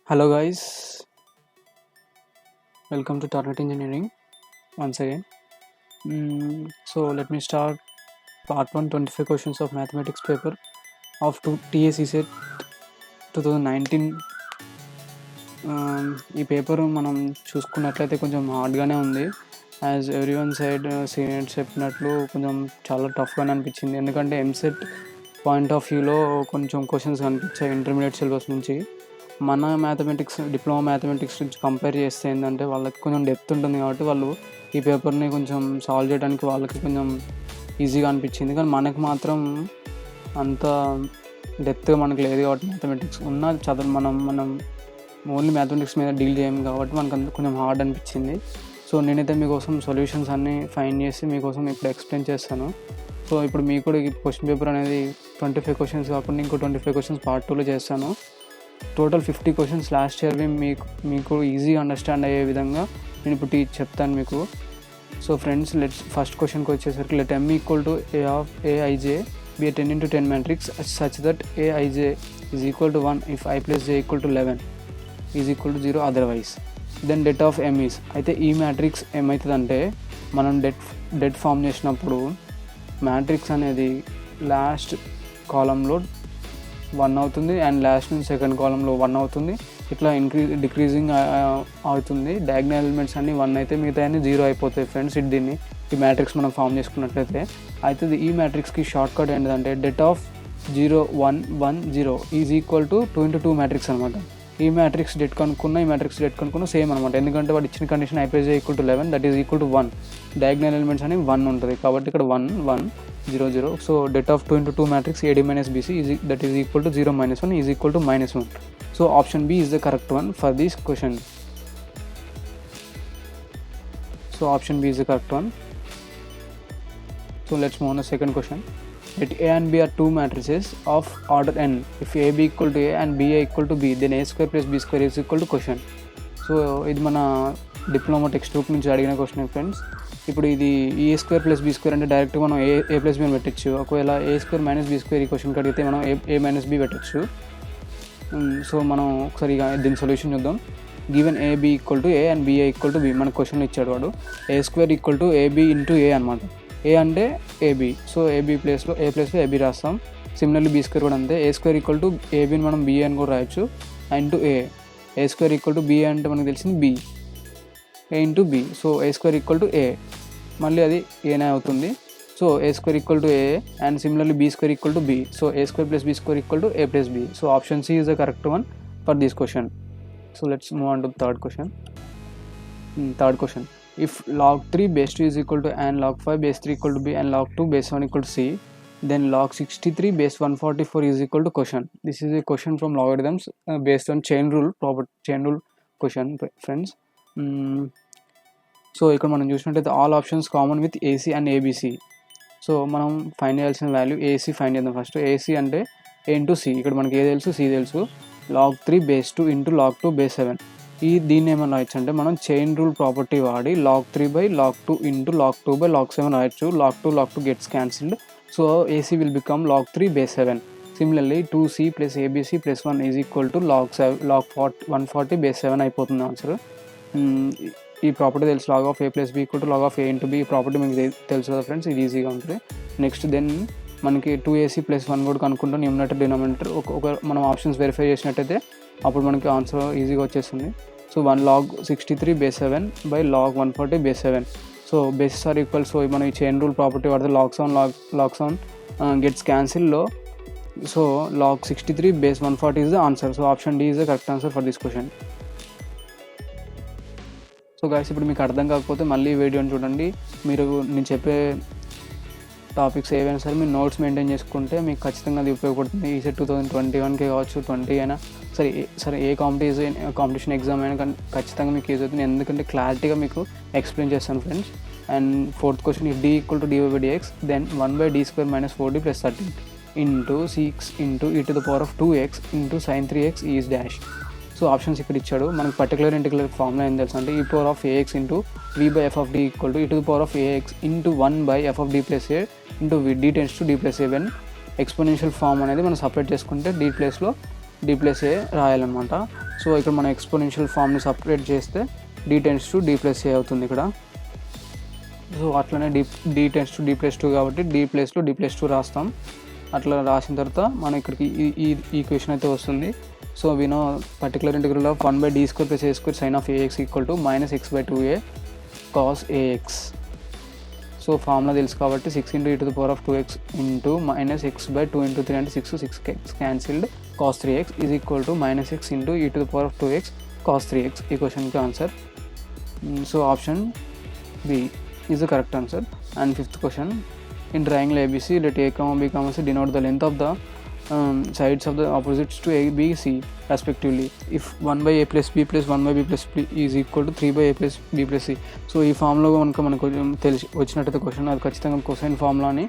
Hello guys, welcome to Tornado Engineering once again. So let me start part 1 25 questions of mathematics paper of TAC set 2019. ఈ paper మనం చూసుకున్నట్లయితే కొంచెం హార్డ్గానే ఉంది. As everyone side seniors చెప్పినట్లు కొంచెం చాలా టఫ్గానే అనిపించింది. ఎందుకంటే ఎంసెట్ పాయింట్ ఆఫ్ వ్యూలో కొంచెం క్వశ్చన్స్ కనిపించాయి ఇంటర్మీడియట్ సిలబస్ నుంచి. మన మ్యాథమెటిక్స్ డిప్లొమా మ్యాథమెటిక్స్ నుంచి కంపేర్ చేస్తే ఏంటంటే వాళ్ళకి కొంచెం డెప్త్ ఉంటుంది కాబట్టి వాళ్ళు ఈ పేపర్ని కొంచెం సాల్వ్ చేయడానికి వాళ్ళకి కొంచెం ఈజీగా అనిపించింది. కానీ మనకు మాత్రం అంత డెప్త్గా మనకు లేదు కాబట్టి మ్యాథమెటిక్స్ ఉన్న చదువు మనం ఓన్లీ మ్యాథమెటిక్స్ మీద డీల్ చేయము కాబట్టి మనకు అంత కొంచెం హార్డ్ అనిపించింది. సో నేనైతే మీకోసం సొల్యూషన్స్ అన్నీ ఫైండ్ చేసి మీకోసం ఇప్పుడు ఎక్స్ప్లెయిన్ చేస్తాను. సో ఇప్పుడు మీకు కూడా ఈ క్వశ్చన్ పేపర్ అనేది 25 క్వశ్చన్స్ కాకుండా ఇంకో 25 క్వశ్చన్స్ పార్ట్ 2లో చేస్తాను. టోటల్ 50 క్వశ్చన్స్ లాస్ట్ ఇయర్వి మీకు ఈజీగా అండర్స్టాండ్ అయ్యే విధంగా నేను ఇప్పుడు చెప్తాను మీకు. సో ఫ్రెండ్స్, ఫస్ట్ క్వశ్చన్కి వచ్చేసరికి let m equal to a of aij be a 10 into 10 matrix such that aij is equal to 1 if I plus j equal to 11 is equal to 0 otherwise. Then det of m is, అయితే ఈ matrix ఏమవుతుందంటే మనం det form చేసినప్పుడు matrix అనేది last కాలంలో 1 అవుతుంది and last నుంచి second కాలంలో 1 అవుతుంది. ఇట్లా డిక్రీజింగ్ అవుతుంది. డయాగ్నల్ ఎలిమెంట్స్ అన్నీ 1 అయితే మిగతా అన్నీ 0 అయిపోతాయి ఫ్రెండ్స్. ఈ మ్యాట్రిక్స్ మనం ఫామ్ చేసుకున్నట్లయితే అయితే ఈ మ్యాట్రిక్స్కి షార్ట్ కట్ ఏంటంటే det of 0 1 1 0 is equal to 2 into 2 matrix అనమాట. ఈ మ్యాట్రిక్స్ డెట్ కనుక్కున్న సేమ్ అనమాట. ఎందుకంటే వాడు ఇచ్చిన కండిషన్ ఐపీజే equal to 11 that is equal to 1. Diagonal elements అని 1 ఉంటుంది కాబట్టి ఇక్కడ 1 1 0 0. So det of 2 into 2 matrix AD minus BC that is equal to 0 minus 1 is equal to minus 1. So option B is the correct one for this question. So option B is the correct one. So let's move on the second question. Let A and B are two matrices of order n. If AB equal to A and B equal to B, then A square plus B square is equal to quotient. So ఇది మన diploma text book నుంచి అడిగిన question friends. ఇప్పుడు ఇది A square plus B square అంటే డైరెక్ట్గా మనం A plus B అని పెట్టచ్చు. ఒకవేళ A square minus B square ఈ క్వశ్చన్కి అడిగితే మనం ఏ మైనస్ బీ పెట్టచ్చు. సో మనం ఒకసారి దీని సొల్యూషన్ చూద్దాం. Given AB equal to A and BA equal to B మన క్వశ్చన్ ఇచ్చాడు వాడు. A square equal to AB into A అనమాట. ఏ అంటే ఏబీ, సో ఏబీ ప్లేస్లో ఏబీ రాస్తాం. సిమిలర్లీ బీ స్క్వేర్ కూడా అంతే. ఏ స్క్వేర్ ఈక్వల్ టు ఏబీని మనం బిఏ అని కూడా రాయొచ్చు. Into A square equal to BA అంటే మనకు తెలిసింది B, A into B. So A square equal to A, మళ్ళీ అది ఏనే అవుతుంది. So A square equal to A and similarly B square equal to B. So A square plus B square equal to A plus B. So option C is the correct one for this question. So let's move on to third question. If log 3 base 2 is equal to and log 5 base 3 equal to b and log 2 base 1 equal to c, then log 63 base 144 is equal to quotient. This is a question from logarithms based on chain rule question friends. So ఇక్కడ మనం చూసినట్టయితే all options common with AC and ABC. So మనం find చేయాల్సిన value AC find చేద్దాం first. AC అంటే ఏ into C. ఇక్కడ మనకి ఏ తెలుసు, సి తెలుసు. log 3 base 2 into log 2 base 7. దీన్ని ఏమైనా రాయొచ్చు అంటే మనం చైన్ రూల్ ప్రాపర్టీ వాడి log 3 by log 2 into log 2 by log 7 రాయొచ్చు. log 2 gets cancelled. So AC will become log 3 base 7. Similarly 2c plus ABC plus 1 is equal to log 140 base 7 అయిపోతుంది answer. ఈ property తెలుసు, log of a plus b equal to log of a into b. ఈ property మీకు తెలుసు కదా friends, ఇది ఈజీగా ఉంటుంది. నెక్స్ట్ దెన్ మనకి 2ac ప్లస్ 1 కూడా కనుక్కుంటాం. న్యూమరేటర్ డినామినేటర్ ఒక మనం ఆప్షన్స్ వెరిఫై చేసినట్టయితే అప్పుడు మనకి ఆన్సర్ ఈజీగా వచ్చేస్తుంది. So 1 log 63 base 7 by log 140 base 7. So bases are equal. So మనం ఈ చైన్ రూల్ ప్రాపర్టీ వాడితే log 7 గెట్స్ క్యాన్సిల్లో. సో log 63 base 140 is the answer. So option D is the correct answer for this question. So guys, ఇప్పుడు మీకు అర్థం కాకపోతే మళ్ళీ వీడియోని చూడండి. మీరు నేను చెప్పే టాపిక్స్ ఏవైనా సరే మీరు నోట్స్ మెయింటైన్ చేసుకుంటే మీకు ఖచ్చితంగా అది ఉపయోగపడుతుంది. ఈ సెట్ 2021కే కావచ్చు, 20 అయినా సరే ఏ కాంపిటీషన్ ఎగ్జామ్ అయినా కానీ ఖచ్చితంగా మీకు యూజ్ అవుతుంది. ఎందుకంటే క్లారిటీగా మీకు ఎక్స్ప్లెయిన్ చేస్తాను friends. And fourth question, D equal to dy by dx దెన్ 1/d² - 4d + 13 into 6 into e to the power of 2x into sin 3x is dash. So options ఇక్కడ ఇచ్చాడు. మనకి పర్టికులర్ ఇంటిగ్రల్ ఫార్ములా ఏం తెలుసు అంటే e⁴ into v/f(d) equal to e⁴ into 1/f(d + a) into v. d → d + a. When exponential form అనేది మనం separate చేసుకుంటే d ప్లేస్లో d+a రాయాలన్నమాట. సో ఇక్కడ మనం ఎక్స్పోనెన్షియల్ ఫామ్ని సపరేట్ చేస్తే d → d+a అవుతుంది ఇక్కడ. సో అట్లనే d → d+2 కాబట్టి d ప్లేస్లో d+2 రాస్తాం. అట్లా రాసిన తర్వాత మనం ఇక్కడికి ఈ ఈక్వేషన్ అయితే వస్తుంది. So we know particular integral of 1/d² + a² sin of ax = -x/2a cos ax. So formula తెలుసు కాబట్టి 6 × e⁻² into -x/2 into 3 అంటే 6 cancelled cos 3x is equal to -x into e⁻²x cos 3x. ఈ క్వశ్చన్కి answer. So option B is the correct answer. And fifth question, in triangle ABC, let a, b, c denote the length of the sides of the opposites to a, b, c respectively. If 1/a + b + 1/b + b is equal to 3/a + b + c. So ఈ formula మనకు తెలిసి వచ్చినట్టయితే question అది ఖచ్చితంగా cosine ఫార్ములాని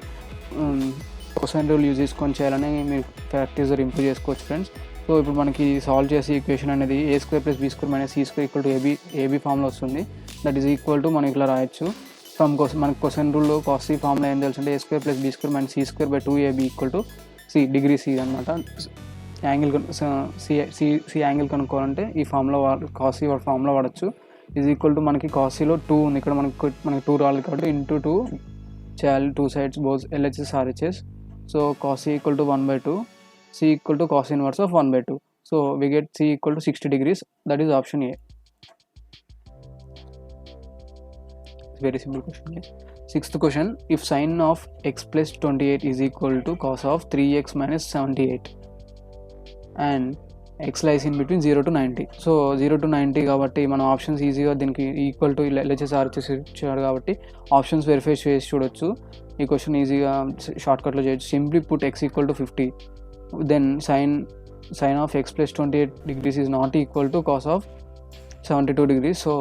cosine rule use చేసుకొని చేయాలని మీరు practice improve చేసుకోవచ్చు ఫ్రెండ్స్. సో ఇప్పుడు మనకి సాల్వ్ చేసే ఈక్వేషన్ అనేది a² + b² - c² = ab formula వస్తుంది. దట్ ఈస్ ఈక్వల్ టు మనం ఇట్లా రాయొచ్చు. ఫ్రమ్ మనకి కొసైన్ రూల్లో కాస్ సి ఫార్ములా ఏం తెలుసు అంటే a² + b² - c²/2ab = c degree c అనమాట. యాంగిల్ సి యాంగిల్ కనుక్కోవాలంటే ఈ ఫార్ములా కాస్ సి ఫార్ములా వాడచ్చు. ఈజ్ ఈక్వల్ టు మనకి కాస్ సిలో 2 ఉంది, ఇక్కడ మనకి 2 రావాలి కాబట్టి ఇంటూ 2 చేయాలి. 2 sides both LHS RHS. So cos c = 1/2, c = cos inverse of 1/2. సో we get c = 60 degrees. That is option A. Very simple question. Sixth question, if sin of x + 28 is equal to cos of 3x - 78 and x lies in between 0 to 90. So 0 to 90 కాబట్టి మనం options ఈజీగా దీనికి equal to LHS RHS ఇచ్చాడు కాబట్టి options verify చేసి చూడొచ్చు. ఈ question ఈజీగా షార్ట్కట్లో చేయొచ్చు. Simply put x = 50, then sin of x + 28 degrees is not equal to cos of 72 degrees. So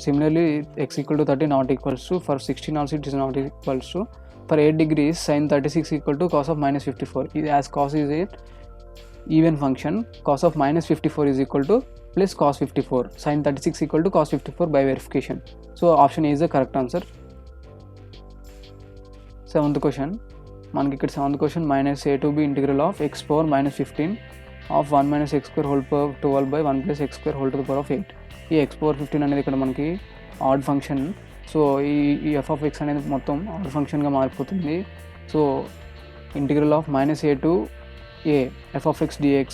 similarly x = 30 not equals to, for 16 also it is not equals to, for 8 degrees sin 36 equal to cos of -54. As cos is a even function, cos of -54 is equal to plus cos 54, sin 36 equal to cos 54 by verification. So option A is the correct answer. Seventh question, మనకి ఇక్కడ seventh question -a to b integral of x power -15 of 1 - x² whole power 12 by 1 + x² whole to the power of 8. ఈ x power 15 అనేది ఇక్కడ మనకి add function. So ఈ f(x) అనేది మొత్తం add ఫంక్షన్గా మారిపోతుంది. So integral of -a to a f(x) dx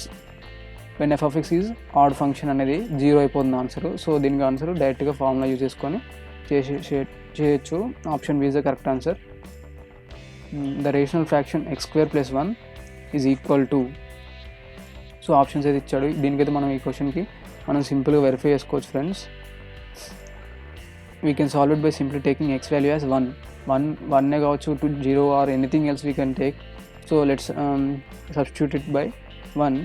when f(x) is odd function అనేది 0 అయిపోతుంది ఆన్సర్. సో దీనికి ఆన్సర్ డైరెక్ట్గా ఫార్ములా యూజ్ చేసుకొని చేయొచ్చు. Option B is the correct answer. The rational fraction x² + 1 is equal to. So options అయితే ఇచ్చాడు. దీనికైతే మనం ఈ క్వశ్చన్కి మనం సింపుల్గా వెరిఫై చేసుకోవచ్చు friends. We can solve it by simply taking x value as 1 కావచ్చు, 0 or anything else we can take. So let's substitute it by 1.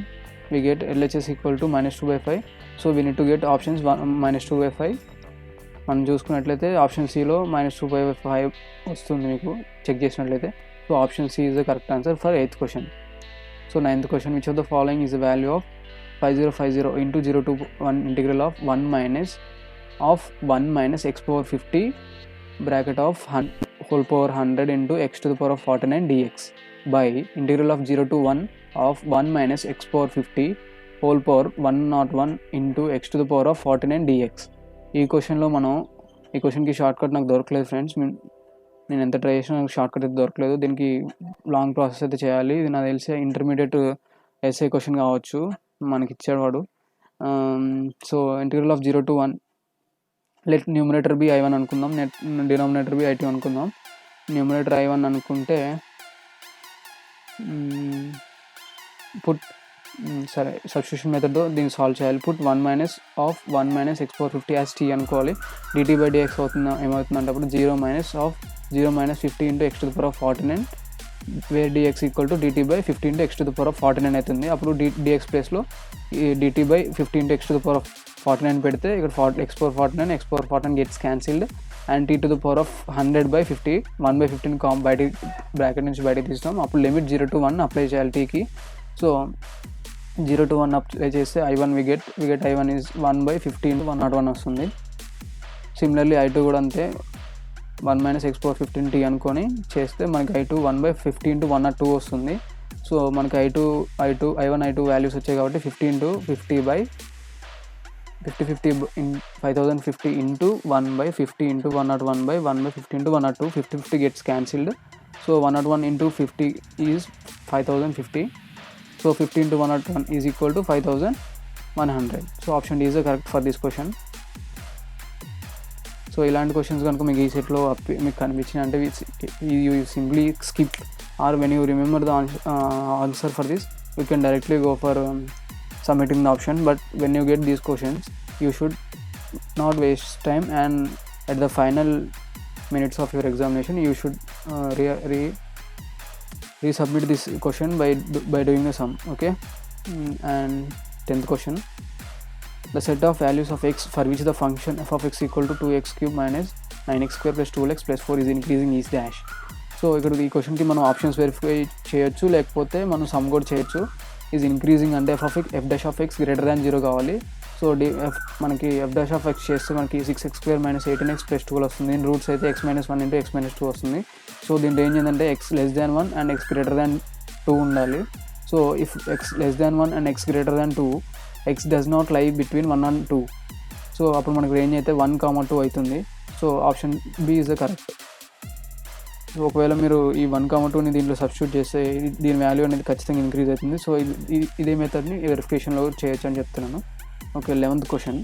We get LHS = -2/5. So we need to get options -2/5. మనం చూసుకున్నట్లయితే option సిలో -2/5 వస్తుంది మీకు check చేసినట్లయితే. So option C is the correct answer for 8th question. So 9th question, which of the following is the value of 5050 into 0 to 1 integral of 1 minus x power 50 bracket of whole power 100 into x to the power of 49 dx by integral of 0 to 1 of 1 minus x power 50 whole power 101 into x to the power of 49 dx. ఈ క్వశ్చన్లో మనం ఈ క్వశ్చన్కి short cut నాకు దొరకలేదు friends. నేను ఎంత try చేసినా నాకు షార్ట్ కట్ అయితే దొరకలేదు. దీనికి లాంగ్ ప్రాసెస్ అయితే చేయాలి. ఇది నాకు తెలిసి ఇంటర్మీడియట్ ఎస్ఏ క్వశ్చన్ కావచ్చు మనకి ఇచ్చాడు వాడు. So integral of 0 to 1, let numerator be I1 అనుకుందాం, డినామినేటర్ బి I2 అనుకుందాం. న్యూమరేటర్ I1 అనుకుంటే పుట్ సరే సబ్స్టిట్యూషన్ మెథడ్తో దీన్ని సాల్వ్ చేయాలి. Put 1 minus x power 50 as t అనుకోవాలి. dt/dx అవుతుంది. ఏమవుతుందంటే అప్పుడు 0 minus 50 into x to the power of 49 where dx = dt/50 into x to the power of 49 అవుతుంది. అప్పుడు dx ప్లేస్లో dt/50 into x to the power of 49 పెడితే ఇక్కడ x power 49 gets cancelled and t to the power of 100/50 1/15 బయట bracket నుంచి బయటకి తీస్తాం. అప్పుడు లిమిట్ 0 to 1 అప్లై చేయాలి tకి. సో 0 to 1 అప్లై చేస్తే I1 we get I1 is 1/50 into 101 వస్తుంది. సిమిలర్లీ I2 కూడా అంతే, 1 minus x power 15 t అనుకొని చేస్తే మనకి I2 1/50 into 102 వస్తుంది. సో మనకి I1 I2 వాల్యూస్ వచ్చాయి కాబట్టి 50 into 50 by 50 in 5050 into 1 by 50 into 101 by 1 by 50 into 102. 50 gets cancelled. So 101 into 50 is 5050. So 50 into 101 is equal to 5100. So option D is the correct for this question. So ఇలాంటి questions కనుక మీకు ఈ సెట్లో మీకు కనిపించిన అంటే you simply skip or when you remember the answer for this you can directly go for submitting the option. But when you get these questions, you should not waste time, and at the final minutes of your examination you should resubmit this question by doing the sum. Okay. And 10th question, the set of values of x for which the function f of x equal to 2x cube minus 9x square plus 12x plus 4 is increasing is dash. So ఇక్కడ ఈ క్వశ్చన్కి మనం options verify చేయొచ్చు, లేకపోతే మనం some కూడా చేయొచ్చు. Is increasing అంటే f dash of x greater than 0 కావాలి. సో మనకి f dash of x చేస్తే మనకి 6x square minus 18x plus 12 వస్తుంది. దీని రూట్స్ అయితే x minus 1 into x minus 2 వస్తుంది. సో దీని రేంజ్ ఏంటంటే x less than 1 and x greater than 2 ఉండాలి. So if x less than 1 and x greater than 2, x does not lie between 1 and 2. So అప్పుడు మనకి range అయితే 1, 2 అవుతుంది. So option B is the correct. ఒకవేళ మీరు ఈ 1, 2ని దీంట్లో సబ్స్టిట్యూట్ చేస్తే దీని వాల్యూ అనేది ఖచ్చితంగా ఇంక్రీజ్ అవుతుంది. సో ఇదే మెథడ్ని వెరిఫికేషన్లో చేయొచ్చు అని చెప్తున్నాను. Okay. 11th question,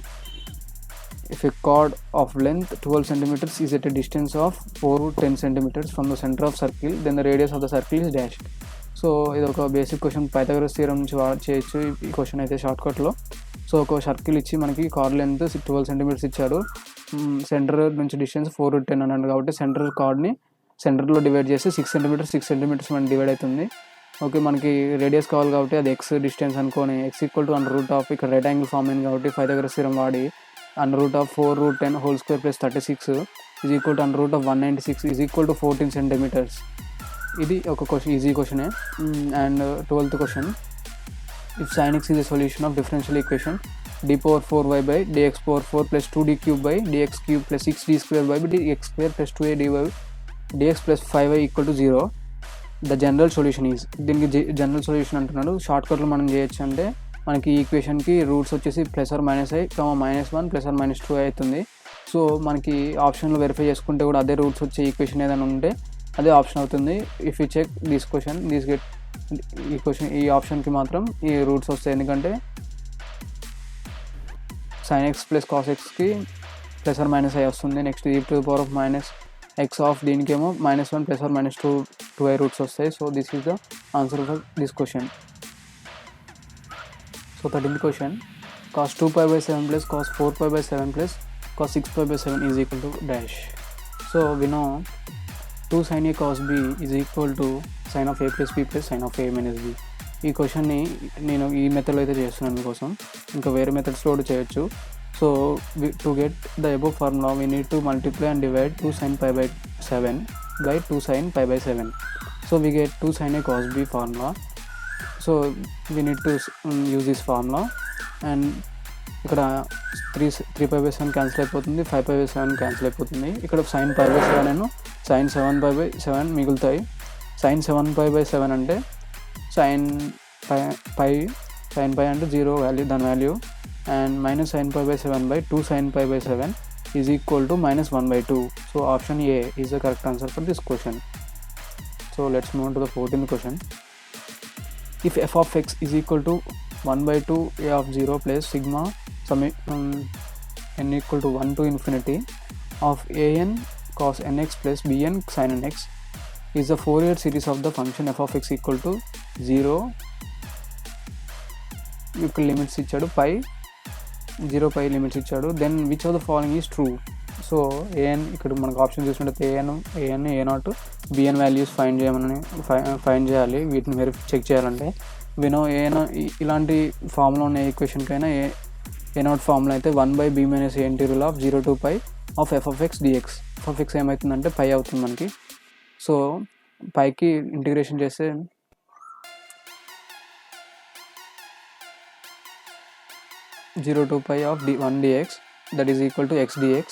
if a chord of length 12 centimeters is at a distance of 4 to 10 centimeters from the centre of circle, then the radius of the circle is dash. So ఇది ఒక basic question, Pythagoras theorem నుంచి చేయొచ్చు ఈ question అయితే షార్ట్కట్లో. So ఒక circle ఇచ్చి మనకి card length 12 centimeters ఇచ్చాడు, సెంటర్ నుంచి డిస్టెన్స్ 4 to 10 అన్నాడు కాబట్టి సెంటర్లో డివైడ్ చేస్తే 6 centimeters మనకి డివైడ్ అవుతుంది. ఓకే. మనకి రేడియస్ కావాలి కాబట్టి అది ఎక్స్ డిస్టెన్స్ అనుకోని x equal to under root of, ఇక్కడ రైట్ యాంగిల్ ఫామ్ అయింది కాబట్టి పైథాగరస్ థియరం వాడి under root of 4√10 whole square plus 36 is equal to under root of 196 is equal to 14 centimeters. ఇది ఒక క్వశ్చన్, ఈజీ క్వశ్చనే. And 12th question, if sin x is a solution of differential equation d⁴y by dx⁴ plus 2d³ by dx³ plus 6d² by dx² plus 2a dx plus 5y equal to 0, the general solution is. దీనికి general solution అంటున్నాడు. షార్ట్కట్లో మనం చేయొచ్చు అంటే మనకి ఈ ఈక్వేషన్కి roots వచ్చేసి +or - i, -1 +or - 2 అవుతుంది. So మనకి ఆప్షన్లో వెరిఫై చేసుకుంటే కూడా అదే రూట్స్ వచ్చే ఈక్వేషన్ ఏదైనా ఉంటే అదే ఆప్షన్ అవుతుంది. If you check this question ఈ ఆప్షన్కి మాత్రం ఈ రూట్స్ వస్తాయి, ఎందుకంటే sin x ప్లస్ cos xకి +or - i వస్తుంది. నెక్స్ట్ e⁻⁻x ఆఫ్ దీనికేమో -1 +or - 2i రూట్స్ వస్తాయి. So this is the answer for this question. So 13th question, cos 2π/7 plus cos 4π/7 plus cos 6π/7 is equal to dash. So we know 2 sin a cos b is equal to sin of a plus b plus sin of a minus b. ఈ క్వశ్చన్ని నేను ఈ మెథడ్లో అయితే చేస్తున్నాను మీకోసం, ఇంకా వేరే మెథడ్స్లో కూడా చేయొచ్చు. So to get the above formula we need to multiply and divide 2 sin π/7 by 2 sin π/7. So we get 2 sin a cos b formula. So we need to use this formula. And ఇక్కడ 3π/7 cancel అయిపోతుంది, 5π/7 cancel అయిపోతుంది. ఇక్కడ sin π/7 and sin 7π/7 మిగులుతాయి. sin 7π/7 అంటే sin π అంటే 0 value, దాని value, and -sin π/7 by 2 sin π/7 is equal to -1/2. So option A is the correct answer for this question. So let's move on to the 14th question. If f of x is equal to 1/2 a of 0 plus sigma n equal to 1 to infinity of an cos nx plus bn sin nx is the Fourier series of the function f of x equal to 0. ఇక్కడ limits ఇచ్చాడు, 0π limits ఇచ్చాడు. Then which of the following is true. So AN ఇక్కడ మనకు option చూసినట్టయితే AN ఏ0 BN values find చేయాలి. వీటిని మీరు చెక్ చేయాలంటే వినో ఏఎన్ ఇలాంటి ఫామ్లో ఉన్న ఈక్వేషన్కైనా ఏ0 ఫామ్లో అయితే 1/b - a integral of 0 to π of f of x dx. f of x ఏమవుతుందంటే π అవుతుంది మనకి. సో పైకి ఇంటిగ్రేషన్ చేస్తే 0 to π of 1 dx that is equal to x dx.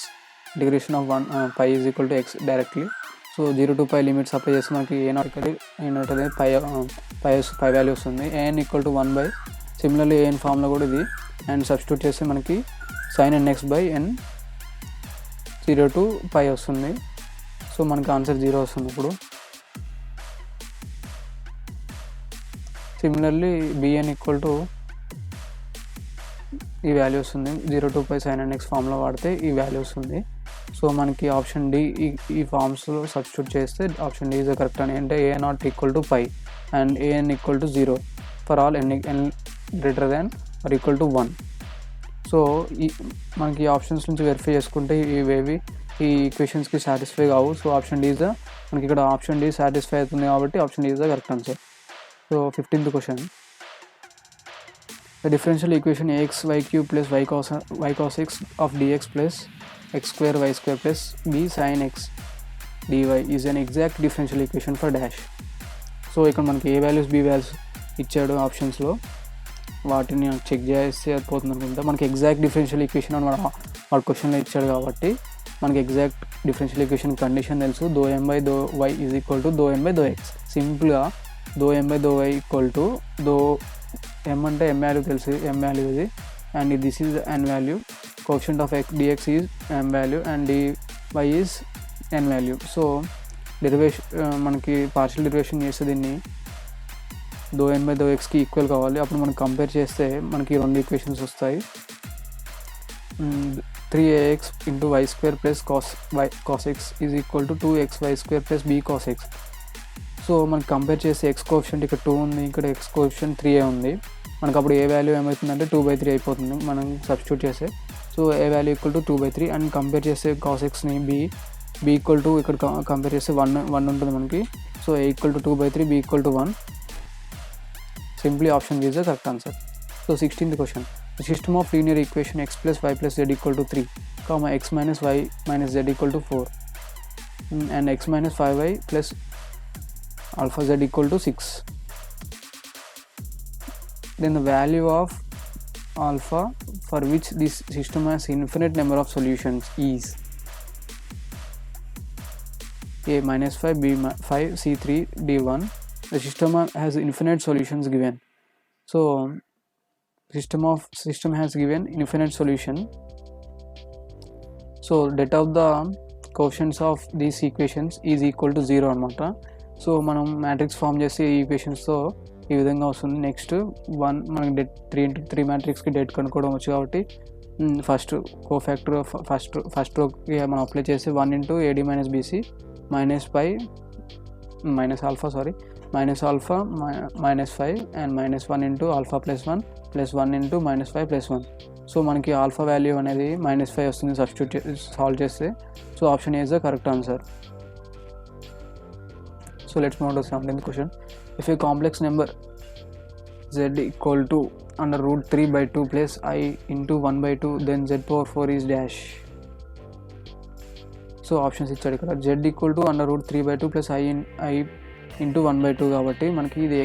Integration of 1 π is equal to x directly. So 0 to π limits apply చేస్తే మనకి a0 అనేది pi value వస్తుంది. an equal to 1 by similarly an ఫామ్లో కూడా ఇది and substitute చేస్తే మనకి sin nx by n 0 to π వస్తుంది. సో మనకి ఆన్సర్ 0 వస్తుంది. ఇప్పుడు సిమిలర్లీ bn ఈక్వల్ టు ఈ వాల్యూ వస్తుంది. 0 to π sin nx ఫామ్లో వాడితే ఈ వాల్యూ వస్తుంది. సో మనకి ఆప్షన్ డి ఈ ఫామ్స్లో సబ్స్టిట్యూట్ చేస్తే ఆప్షన్ డి ఈజ్ కరెక్ట్ అని. అంటే a0 equal to π and an equal to 0 for all n greater than or equal to 1. So మనకి ఆప్షన్స్ నుంచి వెరిఫై చేసుకుంటే ఇవేవి ఈ ఈక్వేషన్స్కి సాటిస్ఫై కావు. సో ఆప్షన్ డి ఈజ్ మనకి ఇక్కడ ఆప్షన్ డి సాటిస్ఫై అవుతుంది కాబట్టి option D is the correct answer. So 15th question, the differential equation ax y cube plus y cos x of dx plus x square y square plus b sin x dy is an exact differential equation for dash. So ఇక్కడ మనకి ఏ values B values ఇచ్చాడు ఆప్షన్స్లో, వాటిని check చేస్తే పోతుంది అనుకుంటా. మనకి exact differential equation అని వాడు క్వశ్చన్లో ఇచ్చాడు కాబట్టి మనకి ఎగ్జాక్ట్ డిఫరెన్షియల్ ఈక్వేషన్ కండిషన్ తెలుసు. దో m by though y is equal to though m by though x. సింపుల్గా దో m by though y equal to though m అంటే m వాల్యూ తెలుసు, m వాల్యూ ఇది and this is n value, coefficient of dx is m value and dy is n value. So derivation మనకి partial derivation చేస్తే దీన్ని దో m by though xకి equal కావాలి. అప్పుడు మనం compare చేస్తే మనకి రెండు ఈక్వేషన్స్ వస్తాయి. 3ax into y square plus cos x is equal to 2xy square plus b cos x. So మనకి కంపేర్ చేస్తే ఎక్స్ కోఎఫిషియంట్ ఇక్కడ 2 ఉంది, ఇక్కడ ఎక్స్ కోఎఫిషియంట్ 3a ఉంది. మనకు అప్పుడు ఏ వాల్యూ ఏమవుతుందంటే 2/3 అయిపోతుంది మనం సబ్స్టిట్యూట్ చేస్తే. So a value equal to 2/3 and compare చేస్తే కాస్ ఎక్స్ని బీ ఈక్వల్ టు ఇక్కడ కంపేర్ చేస్తే 1 ఉంటుంది మనకి. So a equal to 2/3, b equal to 1. Simply option is the correct answer. So 16th question, the system of linear equation x plus y plus z equal to 3, comma x minus y minus z equal to 4 and x minus 5y plus alpha z equal to 6. Then the value of alpha for which this system has infinite number of solutions is a minus 5, b 5, c 3, d 1. The system has infinite solutions given. So system has given infinite solution. So det of the coefficients of these equations is equal to 0 అనమాట. So మనం matrix form చేసి ఈ ఈక్వేషన్స్తో ఈ విధంగా వస్తుంది. Next 1 మనకి debt 3 మ్యాట్రిక్స్కి debt కనుక్కోవడం వచ్చు కాబట్టి ఫస్ట్ కోఫ్యాక్టర్ ఫస్ట్ రోకి మనం అప్లై చేసి 1 into ad minus bc minus pi minus alpha minus alpha minus 5 and minus 1 into alpha plus 1 plus 1 into minus 5 plus 1. So మనకి ఆల్ఫా వాల్యూ అనేది -5 వస్తుంది సబ్స్టిట్యూట్ సాల్వ్ చేస్తే. So option a is the correct answer. So let's move to 17th question, if a complex number z equal to √3/2 plus i into 1/2 then z/4 is dash. So options ఇచ్చాడు ఇక్కడ. z equal to √3/2 plus i into 1/2 కాబట్టి మనకి ఇది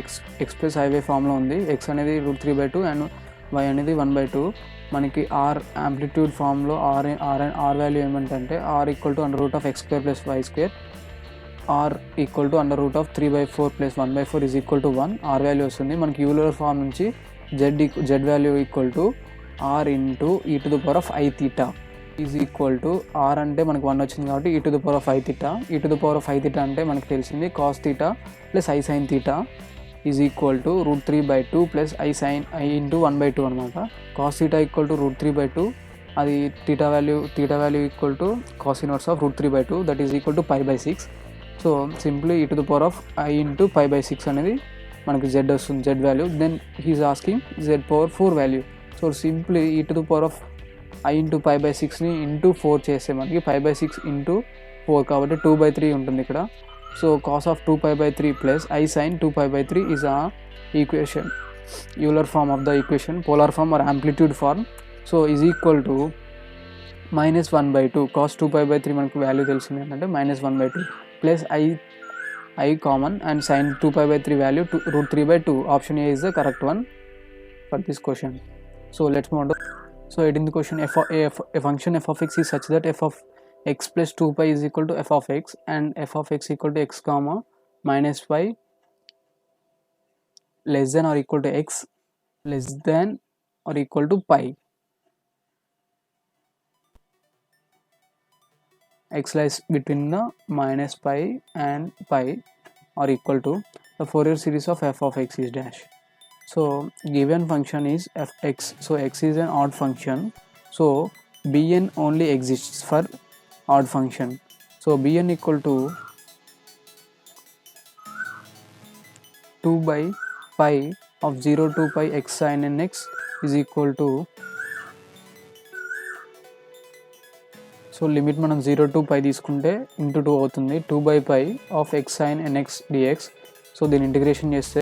x plus iy ఫామ్లో ఉంది. x అనేది √3/2 and y అనేది 1/2. మనకి r యాంప్లిట్యూడ్ ఫామ్లో r వాల్యూ ఏమంటే r equal to √(x² plus y², r equal to √3/4 plus 1/4 is equal to 1. r value వస్తుంది. మనకి యూలర్ ఫామ్ నుంచి z value equal to r into e⁻i⁻ is equal to r అంటే మనకు 1 వచ్చింది కాబట్టి e⁻i⁻. అంటే మనకు తెలిసింది cos θ plus i sin θ is equal to √3/2 plus i into 1/2 అనమాట. cos θ ఈక్వల్ టు √3/2, అది θ value equal to cos inverse of √3/2 that is equal to π/6. So simply e⁻i into π/6 అనేది మనకి z వస్తుంది, z value. Then he is asking z/4 value. So simply e⁻i into π/6ని into 4 చేస్తే మనకి π/6 into 4 కాబట్టి 2/3 ఉంటుంది ఇక్కడ. So cos of 2π/3 plus i sin 2π/3 is ఆ equation, Euler form of the equation, polar form or amplitude form. So is equal to -1/2 cos 2π/3 మనకు value తెలిసింది ఏంటంటే -1/2 plus i common and sin 2π/3 value √3/2. Option A is the correct one for this question. So let's move on. So 18th question, a function f of x is such that f of x plus 2 pi is equal to f of x, and f of x equal to x comma minus pi less than or equal to x less than or equal to pi. X lies between the minus pi and pi or equal to the Fourier series of f of x is dash. So given function is fx, so x is an odd function, so bn only exists for odd function. So bn equal to 2 by pi of 0 to pi x sin nx is equal to, so limit మనం 0 to pi తీసుకుంటే into 2 అవుతుంది, 2 by pi of x sin nx dx. So దీని integration చేస్తే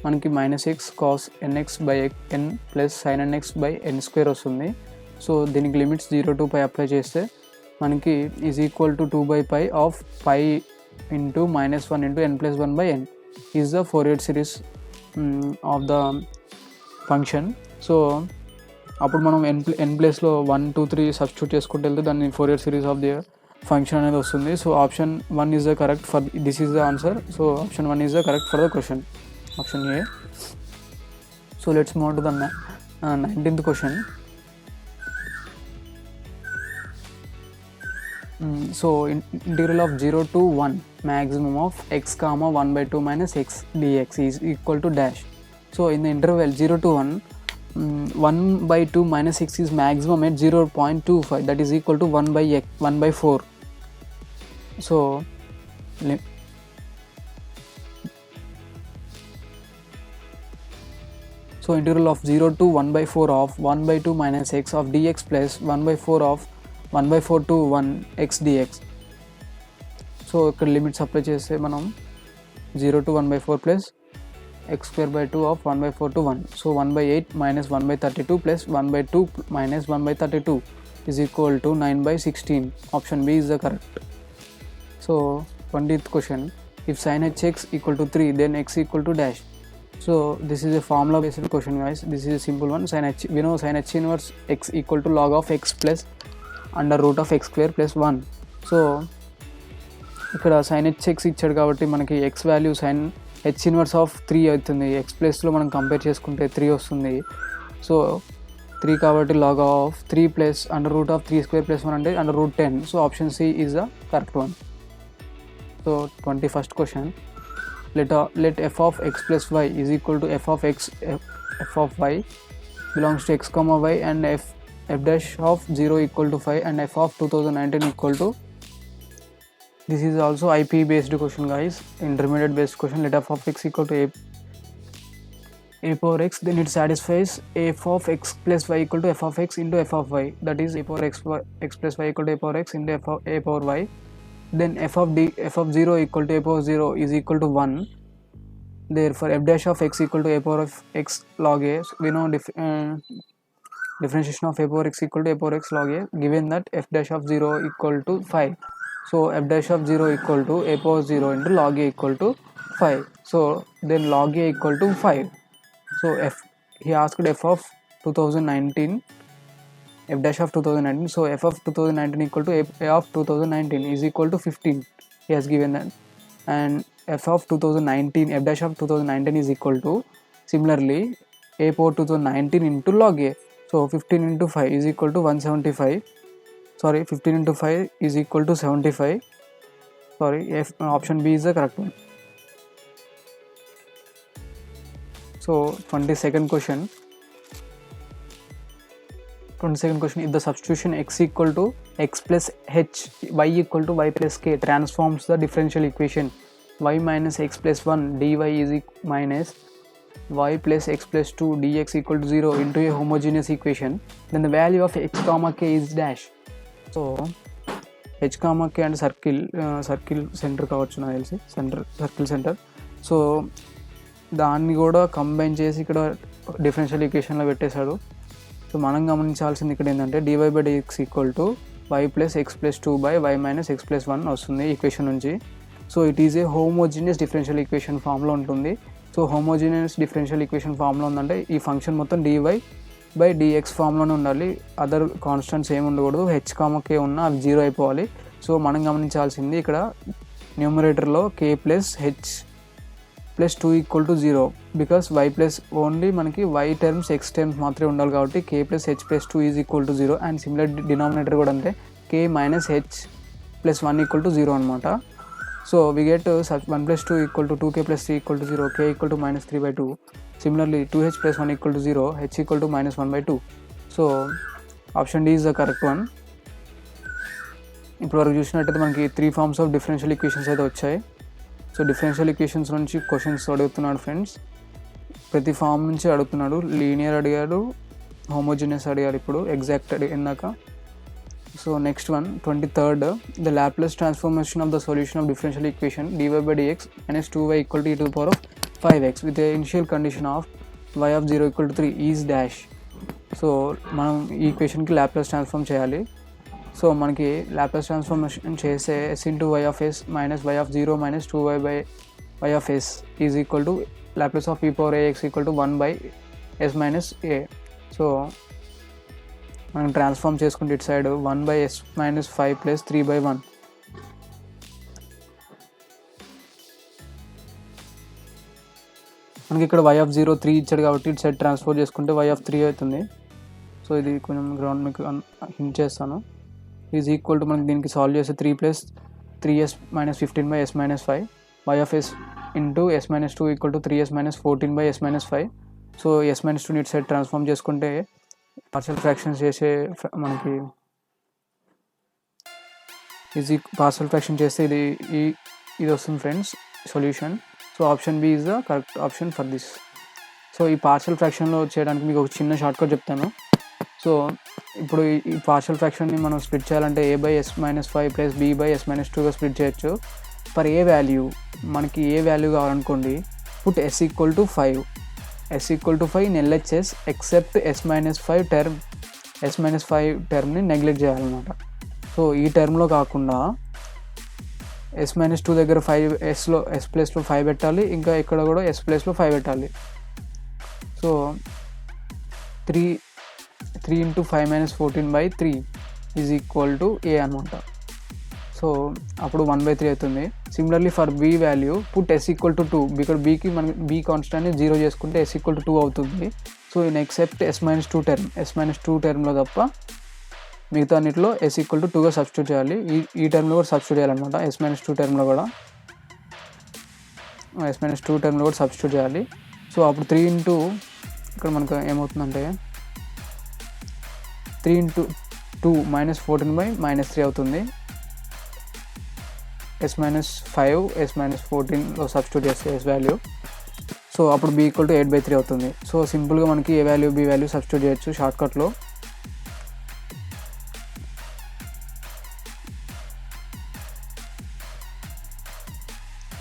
మనకి -x cos nx by n plus sin nx by n square వస్తుంది. So దీనికి limits 0 to pi apply చేస్తే మనకి is equal to 2 by pi of pi into -1 into n plus 1 by n is the Fourier series of the function. So అప్పుడు మనం n ప్లేస్లో 1 2 3 substitute చేసుకుంటూ వెళ్తే దాన్ని Fourier series of the function అనేది వస్తుంది. So option 1 is the correct for this is the answer. So option 1 is the correct for the question, option A. So let's move to the 19th question. So integral of 0 to 1 maximum of x comma 1 by 2 minus x dx is equal to dash. So in the interval 0 to 1, 1 by 2 minus x is maximum at 0.25, that is equal to 1 by x 1 by 4. So integral of 0 to 1 by 4 of 1 by 2 minus x of dx plus 1 by 4 of 1 by 4 to 1 x dx. So ఇక్కడ limits apply చేస్తే మనం 0 to 1 by 4 plus x square by 2 of 1 by 4 to 1. So 1 by 8 minus 1 by 32 plus 1 by 2 minus 1 by 32 is equal to 9 by 16. Option B is the correct. So 20th question. If sin hx equal to 3, then x equal to dash. So this is a formula based question, guys. This is a simple one. We know sin h inverse x equal to log of x plus under root of x square plus 1. So ఇక్కడ sin hx ఇచ్చాడు కాబట్టి మనకి x value sin h inverse of 3 అవుతుంది. x ప్లేస్లో మనం compare చేసుకుంటే 3 వస్తుంది. So 3 కాబట్టి log of 3 plus under root of 3 square plus 1 అంటే under root 10. So option C is the correct one. So 21st question. Let f of x plus y is equal to f of y belongs to x comma y and f dash of 0 equal to 5 and f of 2019 equal to, this is also IP based question, guys, intermediate based question. Let f of x equal to a power x, then it satisfies f of x plus y equal to f of x into f of y, that is a power x plus y equal to a power x into a power y. Then f of 0 equal to a power 0 is equal to 1. Therefore f dash of x equal to a power of x log a. So we know differentiation of a power x equal to a power x log a, given that f dash of 0 equal to 5. So f dash of 0 equal to a power 0 into log a equal to 5. So then log a equal to 5. So he asked f of 2019, f dash of 2019. So f of 2019 equal to a of 2019 is equal to 15. He has given that. And f of 2019, f dash of 2019 is equal to, similarly, a power 2019 into log a. So 15 into 5 is equal to 175. Sorry, 15 into 5 is equal to 75. Sorry, option B is the correct one. So 22nd question. If the substitution x equal to x plus h, y equal to y plus k transforms the differential equation y minus x plus 1 dy is minus y plus x plus 2 dx equal to 0 into a homogeneous equation, then the value of x comma k is dash. So h comma k and circle center కావచ్చు నాకు తెలిసి, circle centre. So దాన్ని కూడా combine చేసి ఇక్కడ differential ఈక్వేషన్లో పెట్టేశాడు. So మనం గమనించాల్సింది ఇక్కడ ఏంటంటే dy by dx equal to y plus x plus 2 by y minus x plus 1 వస్తుంది ఈక్వేషన్ నుంచి. So it is a homogeneous differential equation ఫామ్లో ఉంటుంది. సో హోమోజీనియస్ డిఫరెన్షియల్ ఈక్వేషన్ ఫామ్లో ఉందంటే ఈ ఫంక్షన్ మొత్తం dy బై డిఎక్స్ ఫామ్లోనే ఉండాలి, అదర్ కాన్స్టెంట్స్ ఏమి ఉండకూడదు. హెచ్ కామకే ఉన్న అవి 0 అయిపోవాలి. సో మనం గమనించాల్సింది ఇక్కడ న్యూమరేటర్లో k plus h plus 2 equal to 0 because y plus only మనకి y టర్మ్స్ x టర్మ్స్ మాత్రమే ఉండాలి కాబట్టి k plus h plus 2 is equal to 0. And similar denominator కూడా అంతే, k minus h plus 1 equal to 0 అనమాట. So we get 1 plus 2 equal to 2k plus 3 equal to 0, k equal to minus 3/2. Similarly 2h plus 1 equal to 0, h equal to minus 1/2. So option D is the correct one. ఇప్పుడు వరకు చూసినట్టయితే మనకి 3 forms of differential equations అయితే వచ్చాయి. So differential equations నుంచి questions అడుగుతున్నాడు friends, ప్రతి form నుంచి అడుగుతున్నాడు. లీనియర్ అడిగాడు, హోమోజీనియస్ అడిగాడు, ఇప్పుడు ఎగ్జాక్ట్ అడిగినాక. So next one 23rd, the Laplace transformation of the solution of differential equation dy/dx minus 2y equal to e to the power of 5x with initial condition of y of 0 equal to 3 is dash. So మనం ఈ ఈక్వేషన్కి Laplace transform చేయాలి. So మనకి Laplace transformation చేసే s into y of s minus y of 0 minus 2y by y of s is equal to Laplace of e power ax equal to 1/s minus a. So మనం transform చేసుకుంటే ఇటు side 1/s minus 5 plus 3/1. మనకి ఇక్కడ y of 0 3 ఇచ్చాడు కాబట్టి ఇటు side transfer చేసుకుంటే y of 3 అవుతుంది. సో ఇది కొంచెం గ్రౌండ్ మీకు హింట్ చేస్తాను. ఈజ్ ఈక్వల్ టు మనకి దీనికి సాల్వ్ చేస్తే 3 plus 3s minus 15/s minus 5, y of s into s minus 2 equal to 3s minus 14/s minus 5. So s minus 2 ఇటు సైడ్ ట్రాన్స్ఫార్మ్ చేసుకుంటే పార్షియల్ ఫ్రాక్షన్స్ చేసే మనకి పార్షియల్ ఫ్రాక్షన్ చేస్తే ఇది వస్తుంది friends solution. So option b is the correct option for this. So ఈ partial ఫ్రాక్షన్లో చేయడానికి మీకు ఒక చిన్న షార్ట్ కట్ చెప్తాను. సో ఇప్పుడు ఈ పార్షియల్ ఫ్రాక్షన్ని మనం స్ప్లిట్ చేయాలంటే a/s minus 5 plus b/s minus 2గా స్ప్లిట్ చేయొచ్చు. ఫర్ ఏ వాల్యూ, మనకి ఏ వాల్యూ కావాలనుకోండి, put s equal to 5, s equal to 5 in LHS except s minus 5 టర్మ్ని నెగ్లెక్ట్ చేయాలన్నమాట. సో ఈ టర్మ్లో కాకుండా s మైనస్ 2 దగ్గర 5 s ప్లస్లో 5 పెట్టాలి, ఇంకా ఇక్కడ కూడా s ప్లస్లో 5 పెట్టాలి. So 3 into 5 minus 14/3 is equal to a అనమాట. సో అప్పుడు 1/3 అవుతుంది. Similarly for b value put s equal to 2, ఇక్కడ bకి మనం b కాన్స్టాంట్ని 0 చేసుకుంటే s ఈక్వల్ టు 2 అవుతుంది. So in except s minus 2 టర్మ్లో తప్ప మిగతా అన్నింటిలో s ఈక్వల్ టు 2గా సబ్స్టిట్యూట్ చేయాలి. ఈ టర్మ్లో కూడా సబ్స్టిట్యూట్ చేయాలన్నమాట. s మైనస్ 2 టర్మ్లో కూడా సబ్స్టిట్యూట్ చేయాలి. సో అప్పుడు 3 ఇంటూ ఇక్కడ మనకు ఏమవుతుందంటే 3 ఇంటూ 2 మైనస్ 14/-3 అవుతుంది. s మైనస్ 5 s మైనస్ 14లో సబ్స్టిట్యూట్ చేస్తే s వాల్యూ. సో అప్పుడు b ఈక్వల్ టు 8/3 అవుతుంది. సో సింపుల్గా మనకి a value b value substitute చేయొచ్చు షార్ట్కట్లో.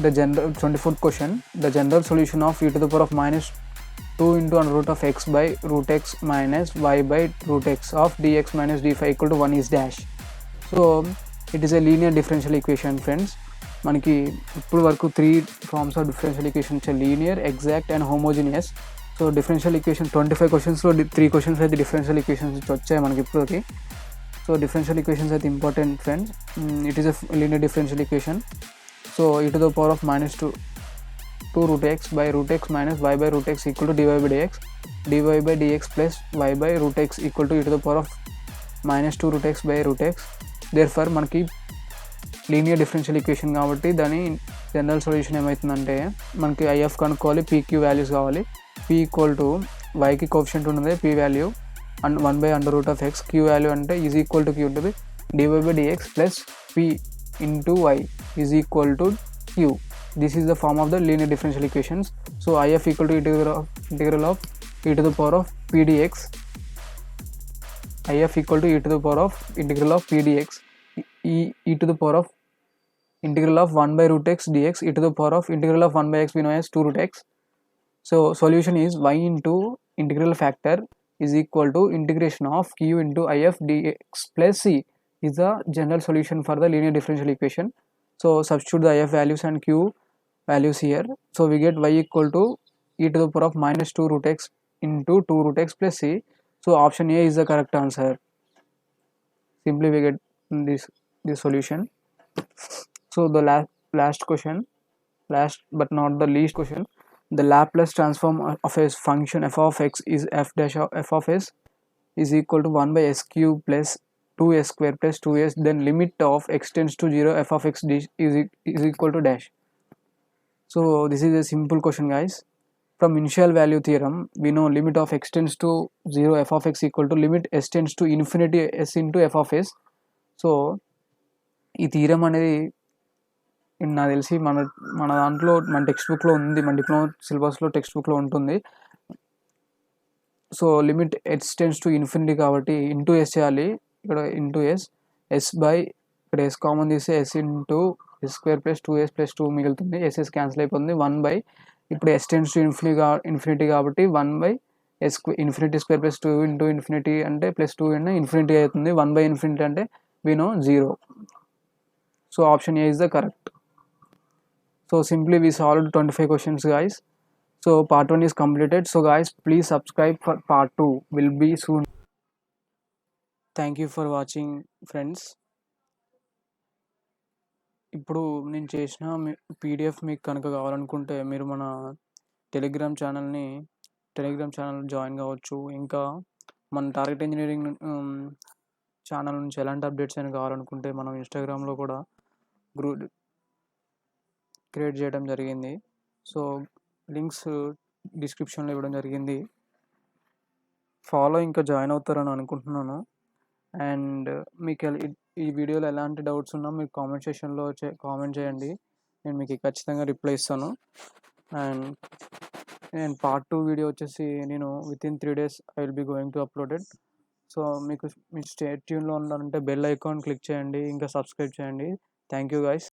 The 24th question, the general solution of e to the power of minus 2 into under root of x by root x minus y by root x of dx minus d5 equal to 1 is dash. So it is a linear differential equation friends. మనకి ఇప్పుడు వరకు 3 forms of differential equation వచ్చాయి, linear, exact and homogeneous. So differential equation 25 క్వశ్చన్స్లో 3 questions అయితే differential equations వచ్చాయి మనకి ఇప్పటికి. So differential equations అయితే important friends. It is a linear differential equation. So e to the power of minus 2 root x by root x minus y by root x equal to dy by dx, dy by dx plus y by root x equal to e to the power of minus 2 root x by root x. Therefore మనకి linear differential equation కాబట్టి దాని general solution ఏమవుతుందంటే మనకి if కనుక్కోవాలి, PQ values కావాలి. p equal to వైకి coefficient ఉన్నది p value and 1/√x, q value అంటే is equal to q ఉంటుంది, dy by dx plus p into y is equal to q. This is the form of the linear differential equations. So if equal to integral of e to the power of p dx, if equal to e to the power of integral of p dx, e to the power of integral of 1/√x dx, e to the power of integral of 1/x we know as 2 root x. So solution is y into integral factor is equal to integration of q into if dx plus c is the general solution for the linear differential equation. So substitute the if values and q values here. So we get y equal to e to the power of minus 2 root x into 2 root x plus c. So option A is the correct answer. Simply we get this solution. So the last question, last but not the least question, the Laplace transform of a function f of x is f dash of f of s is equal to 1 by s cube plus 2s square plus 2s, then limit of x tends to 0 f of x is equal to dash. So this is a simple question, guys. From initial value theorem, we know limit of x tends to 0 f of x equal to limit s tends to infinity s into f of s. So ఈ theorem అనేది నాకు తెలిసి మన మన దాంట్లో మన text బుక్లో ఉంది, మన డిప్లొమా సిలబస్లో టెక్స్ట్ బుక్లో ఉంటుంది. So limit s tends to infinity కాబట్టి ఇంటూ ఎస్ చేయాలి, ఇక్కడ ఇంటూ ఎస్ బై ఇక్కడ ఎస్ కామన్ తీస్తే s into s square plus 2s plus 2 మిగులుతుంది, ఎస్ క్యాన్సిల్ అయిపోతుంది. 1 బై ఇప్పుడు ఎస్ టెన్స్ టు ఇన్ఫినిటీ కాబట్టి 1 by s infinity square plus 2 into infinity అంటే ప్లస్ 2 ఇన్ఫినిటీ అవుతుంది. 1 బై ఇన్ఫినిటీ అంటే we know 0. So option A is the correct. So simply we solved 25 questions, guys. So part 1 is completed. So guys, please subscribe for part 2 will be soon. Thank you for watching, friends. ఇప్పుడు నేను చేసిన PDF మీకు కనుక కావాలనుకుంటే మీరు మన Telegram channel join కావచ్చు. ఇంకా మన టార్గెట్ ఇంజనీరింగ్ ఛానల్ నుంచి ఎలాంటి అప్డేట్స్ అయినా కావాలనుకుంటే మనం ఇన్స్టాగ్రామ్లో కూడా గ్రూప్ క్రియేట్ చేయడం జరిగింది. సో లింక్స్ డిస్క్రిప్షన్లో ఇవ్వడం జరిగింది. ఫాలో ఇంకా జాయిన్ అవుతారని అనుకుంటున్నాను. అండ్ మీకు ఈ వీడియోలో ఎలాంటి డౌట్స్ ఉన్నా మీరు కామెంట్ సెక్షన్లో కామెంట్ చేయండి, నేను మీకు ఖచ్చితంగా రిప్లై ఇస్తాను. అండ్ పార్ట్ 2 వీడియో వచ్చేసి నేను within 3 days I will be going to uploaded. So మీరు స్టే ట్యూన్లో ఉన్నారంటే బెల్ ఐకాన్ క్లిక్ చేయండి, ఇంకా సబ్స్క్రైబ్ చేయండి. Thank you, guys.